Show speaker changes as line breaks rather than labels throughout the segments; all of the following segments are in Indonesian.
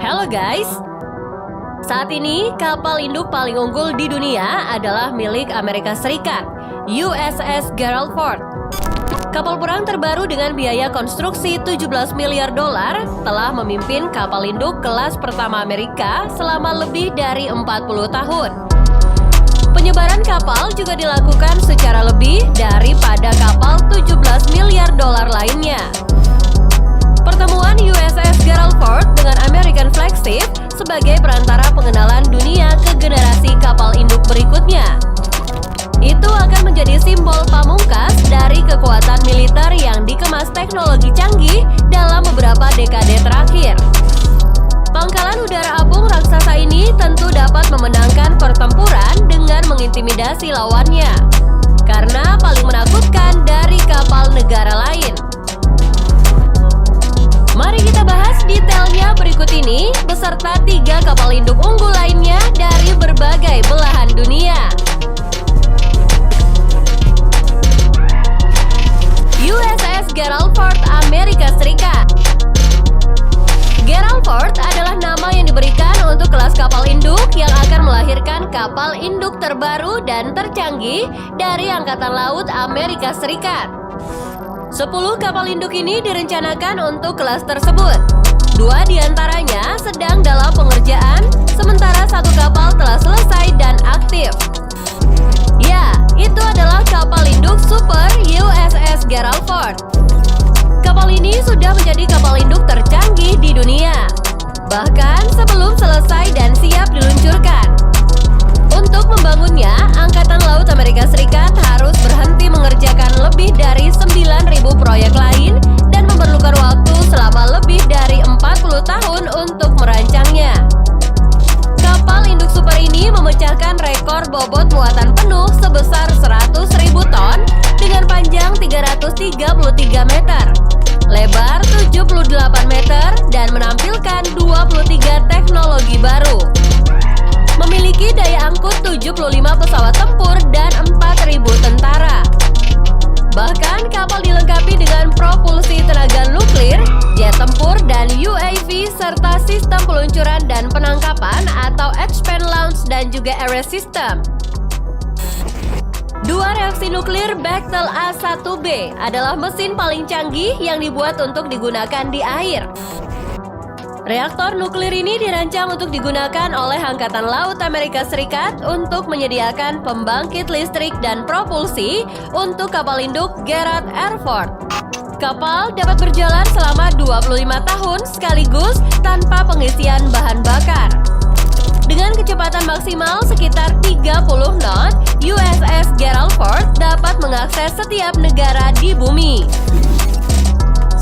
Halo guys, saat ini kapal induk paling unggul di dunia adalah milik Amerika Serikat, USS Gerald Ford. Kapal perang terbaru dengan biaya konstruksi 17 miliar dolar telah memimpin kapal induk kelas pertama Amerika selama lebih dari 40 tahun. Penyebaran kapal juga dilakukan secara lebih daripada kapal 17 miliar dolar lainnya. Pertemuan USS Gerald Ford dengan American Flagship sebagai perantara pengenalan dunia ke generasi kapal induk berikutnya. Itu akan menjadi simbol pamungkas dari kekuatan militer yang dikemas teknologi canggih dalam beberapa dekade terakhir. Pangkalan udara apung raksasa ini tentu dapat memenangkan pertempuran dengan mengintimidasi lawannya, karena paling menakutkan dari kapal negara lain. Mari kita bahas detailnya berikut ini beserta 3 kapal induk unggul lainnya dari berbagai belahan dunia. USS Gerald Ford Amerika Serikat. Gerald Ford adalah nama yang diberikan untuk kelas kapal induk yang akan melahirkan kapal induk terbaru dan tercanggih dari Angkatan Laut Amerika Serikat. 10 kapal induk ini direncanakan untuk kelas tersebut. 2 diantaranya sedang dalam pengerjaan, sementara 1 kapal telah selesai dan aktif. Ya, itu adalah kapal induk super USS Gerald Ford. Kapal ini sudah menjadi kapal induk tercanggih di dunia, bahkan sebelum selesai dan siap diluncurkan. Untuk membangunnya, Angkatan Laut Amerika Serikat harus berhenti mengerjakan lebih dari 9.000 proyek lain dan memerlukan waktu selama lebih dari 40 tahun untuk merancangnya. Kapal induk super ini memecahkan rekor bobot muatan penuh sebesar 100.000 ton dengan panjang 333 meter, lebar 78 meter, dan menampilkan 23 teknologi baru. Memiliki daya angkut 75 pesawat tempur dan 4.000 tentara. Bahkan kapal dilengkapi dengan propulsi tenaga nuklir, jet tempur, dan UAV serta sistem peluncuran dan penangkapan atau expand launch dan juga arrest system. 2 reaksi nuklir Bechtel A1B adalah mesin paling canggih yang dibuat untuk digunakan di air. Reaktor nuklir ini dirancang untuk digunakan oleh Angkatan Laut Amerika Serikat untuk menyediakan pembangkit listrik dan propulsi untuk kapal induk Gerald R. Ford. Kapal dapat berjalan selama 25 tahun sekaligus tanpa pengisian bahan bakar. Dengan kecepatan maksimal sekitar 30 knot, USS Gerald Ford dapat mengakses setiap negara di bumi.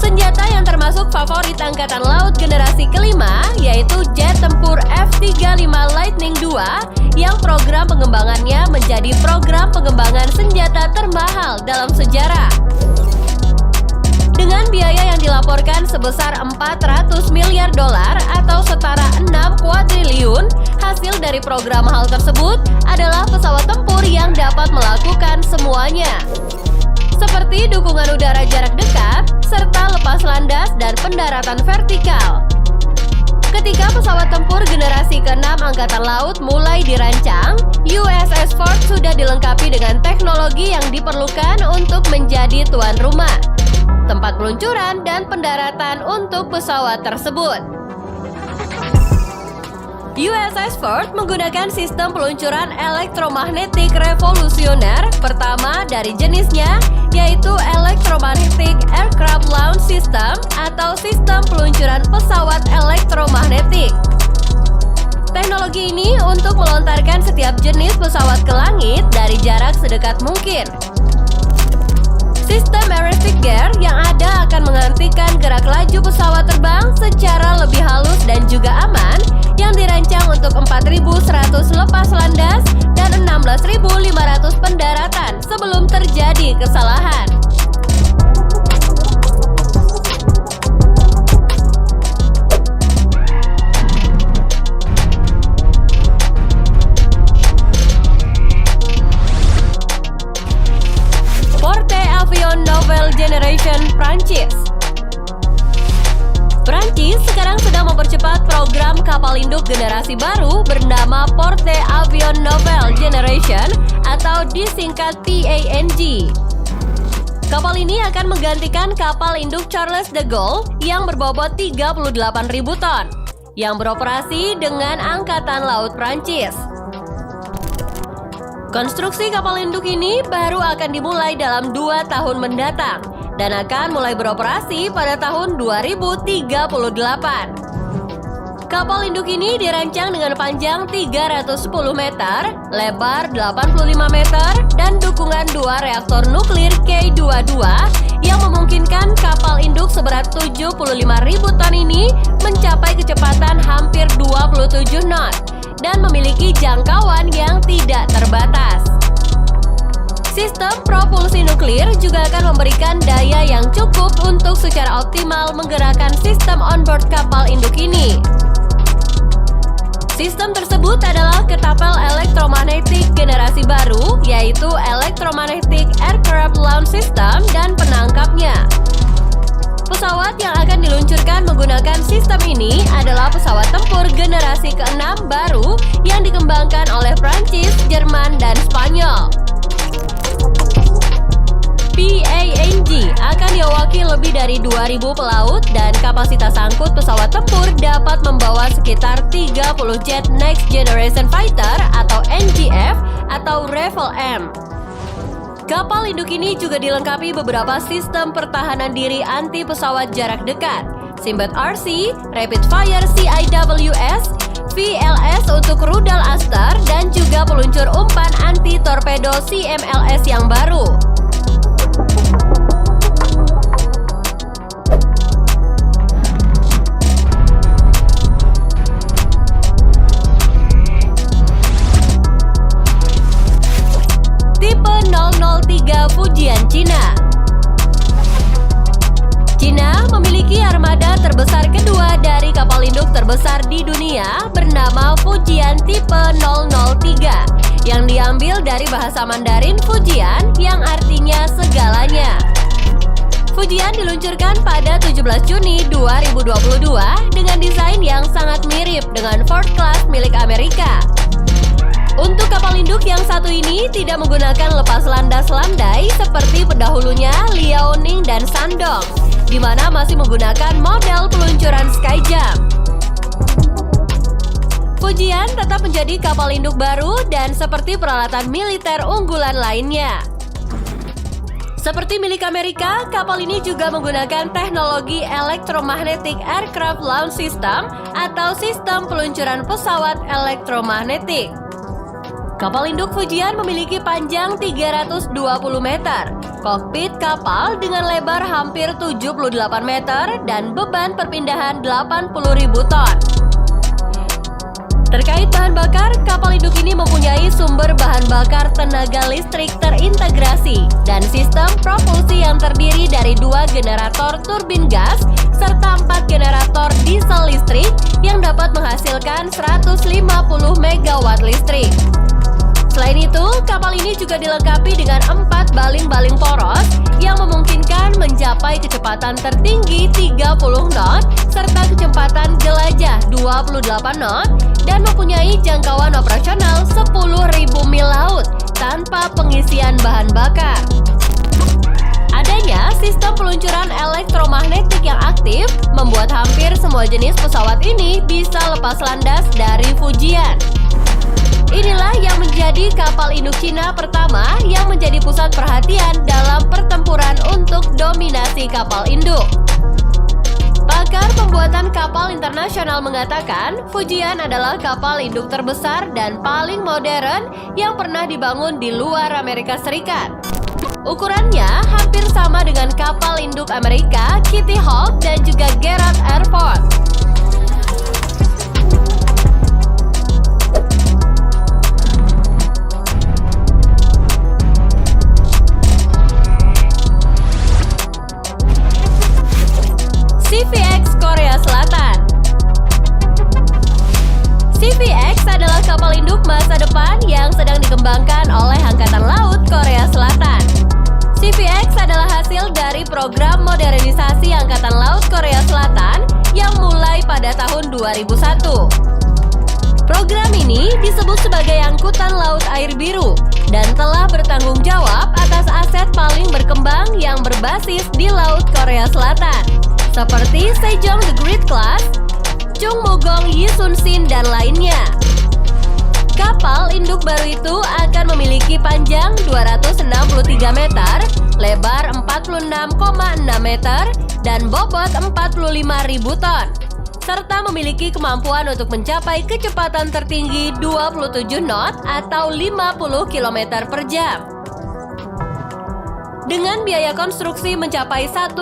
Senjata yang termasuk favorit Angkatan Laut generasi kelima yaitu jet tempur F-35 Lightning II yang program pengembangannya menjadi program pengembangan senjata termahal dalam sejarah. Dengan biaya yang dilaporkan sebesar 400 miliar dolar atau setara 6 kuadriliun, hasil dari program hal tersebut adalah pesawat tempur yang dapat melakukan semuanya, seperti dukungan udara jarak dekat, serta lepas landas dan pendaratan vertikal. Ketika pesawat tempur generasi ke-6 Angkatan Laut mulai dirancang, USS Ford sudah dilengkapi dengan teknologi yang diperlukan untuk menjadi tuan rumah, tempat peluncuran dan pendaratan untuk pesawat tersebut. USS Ford menggunakan sistem peluncuran elektromagnetik revolusioner pertama dari jenisnya, yaitu Electromagnetic Aircraft Launch System atau sistem peluncuran pesawat elektromagnetik. Teknologi ini untuk melontarkan setiap jenis pesawat ke langit dari jarak sedekat mungkin. Sistem aerostatic gear yang ada akan menghentikan gerak laju pesawat terbang secara lebih halus dan juga aman, yang dirancang untuk 4.100 lepas landas dan 16.500 pendaratan sebelum terjadi kesalahan. Forte Avion Nouvelle Generation Prancis. Prancis sekarang sedang mempercepat program kapal induk generasi baru bernama Porte Avion Nouvelle Generation atau disingkat PANG. Kapal ini akan menggantikan kapal induk Charles de Gaulle yang berbobot 38.000 ton, yang beroperasi dengan Angkatan Laut Prancis. Konstruksi kapal induk ini baru akan dimulai dalam 2 tahun mendatang dan akan mulai beroperasi pada tahun 2038. Kapal induk ini dirancang dengan panjang 310 meter, lebar 85 meter, dan dukungan 2 reaktor nuklir K22 yang memungkinkan kapal induk seberat 75.000 ton ini mencapai kecepatan hampir 27 knot dan memiliki jangkauan yang tidak terbatas. Sistem propulsi nuklir juga akan memberikan daya yang cukup untuk secara optimal menggerakkan sistem onboard kapal induk ini. Sistem tersebut adalah ketapel elektromagnetik generasi baru, yaitu Electromagnetic Aircraft Launch System dan penangkapnya. Pesawat yang akan diluncurkan menggunakan sistem ini adalah pesawat tempur generasi ke-6 baru yang dikembangkan oleh Prancis, Jerman, dan Spanyol. PANG akan diawaki lebih dari 2.000 pelaut dan kapasitas angkut pesawat tempur dapat membawa sekitar 30 jet Next Generation Fighter atau NGF atau Rafale M. Kapal induk ini juga dilengkapi beberapa sistem pertahanan diri anti pesawat jarak dekat, Combat RC, Rapid Fire CIWS, VLS untuk rudal Aster, dan juga peluncur umpan anti torpedo CMLS yang baru. Tipe 003 Fujian Cina. Cina memiliki armada terbesar kedua dari kapal induk terbesar di dunia bernama Fujian tipe 003 yang diambil dari bahasa Mandarin Fujian yang artinya segalanya. Fujian diluncurkan pada 17 Juni 2022 dengan desain yang sangat mirip dengan Ford Class milik Amerika. Untuk kapal induk yang satu ini tidak menggunakan lepas landas landai seperti pendahulunya Liaoning dan Shandong, di mana masih menggunakan model peluncuran Skyjump. Fujian tetap menjadi kapal induk baru dan seperti peralatan militer unggulan lainnya. Seperti milik Amerika, kapal ini juga menggunakan teknologi Electromagnetic Aircraft Launch System atau sistem peluncuran pesawat elektromagnetik. Kapal induk Fujian memiliki panjang 320 meter, kokpit kapal dengan lebar hampir 78 meter, dan beban perpindahan 80.000 ton. Terkait bahan bakar, kapal induk ini mempunyai sumber bahan bakar tenaga listrik terintegrasi dan sistem propulsi yang terdiri dari 2 generator turbin gas serta 4 generator diesel listrik yang dapat menghasilkan 150 MW listrik. Selain itu, kapal ini juga dilengkapi dengan 4 baling-baling poros yang memungkinkan mencapai kecepatan tertinggi 30 knot serta kecepatan jelajah 28 knot dan mempunyai jangkauan operasional 10.000 mil laut tanpa pengisian bahan bakar. Adanya sistem peluncuran elektromagnetik yang aktif membuat hampir semua jenis pesawat ini bisa lepas landas dari Fujian. Inilah yang menjadi kapal induk Cina pertama yang menjadi pusat perhatian dalam pertempuran untuk dominasi kapal induk. Pakar pembuatan kapal internasional mengatakan, Fujian adalah kapal induk terbesar dan paling modern yang pernah dibangun di luar Amerika Serikat. Ukurannya hampir sama dengan kapal induk Amerika, Kitty Hawk dan juga Gerald Air Force. CVX Korea Selatan. CVX adalah kapal induk masa depan yang sedang dikembangkan oleh Angkatan Laut Korea Selatan. CVX adalah hasil dari program modernisasi Angkatan Laut Korea Selatan yang mulai pada tahun 2001. Program ini disebut sebagai Angkutan Laut Air Biru dan telah bertanggung jawab atas aset paling berkembang yang berbasis di Laut Korea Selatan, seperti Sejong the Great Class, Chung Mugong Yisun Sin, dan lainnya. Kapal induk baru itu akan memiliki panjang 263 meter, lebar 46,6 meter, dan bobot 45.000 ton, serta memiliki kemampuan untuk mencapai kecepatan tertinggi 27 knot atau 50 km per jam. Dengan biaya konstruksi mencapai 1,8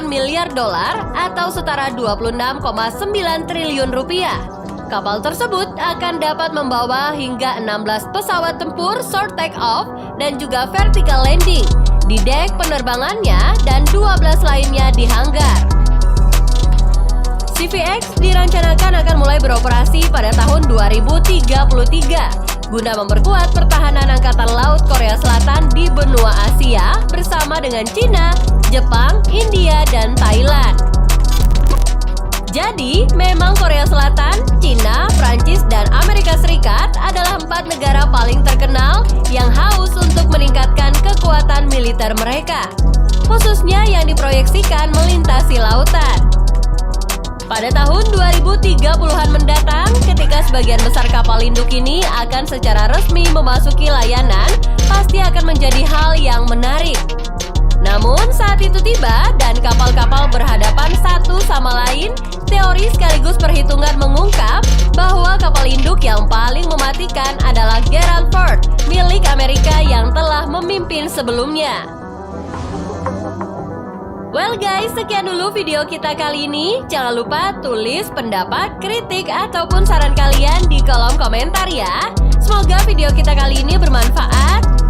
miliar dolar atau setara 26,9 triliun rupiah, kapal tersebut akan dapat membawa hingga 16 pesawat tempur short take off dan juga vertical landing di dek penerbangannya dan 12 lainnya di hanggar. CVX direncanakan akan mulai beroperasi pada tahun 2033 guna memperkuat pertahanan Angkatan Laut Korea Selatan di benua Asia bersama dengan Cina, Jepang, India, dan Thailand. Jadi, memang Korea Selatan, Cina, Prancis, dan Amerika Serikat adalah 4 negara paling terkenal yang haus untuk meningkatkan kekuatan militer mereka, khususnya yang diproyeksikan melintasi lautan. Pada tahun 2030-an mendatang, ketika sebagian besar kapal induk ini akan secara resmi memasuki layanan, pasti akan menjadi hal yang menarik. Namun saat itu tiba dan kapal-kapal berhadapan satu sama lain, teori sekaligus perhitungan mengungkap bahwa kapal induk yang paling mematikan adalah Gerald Ford, milik Amerika yang telah memimpin sebelumnya. Well guys, sekian dulu video kita kali ini. Jangan lupa tulis pendapat, kritik, ataupun saran kalian di kolom komentar ya. Semoga video kita kali ini bermanfaat.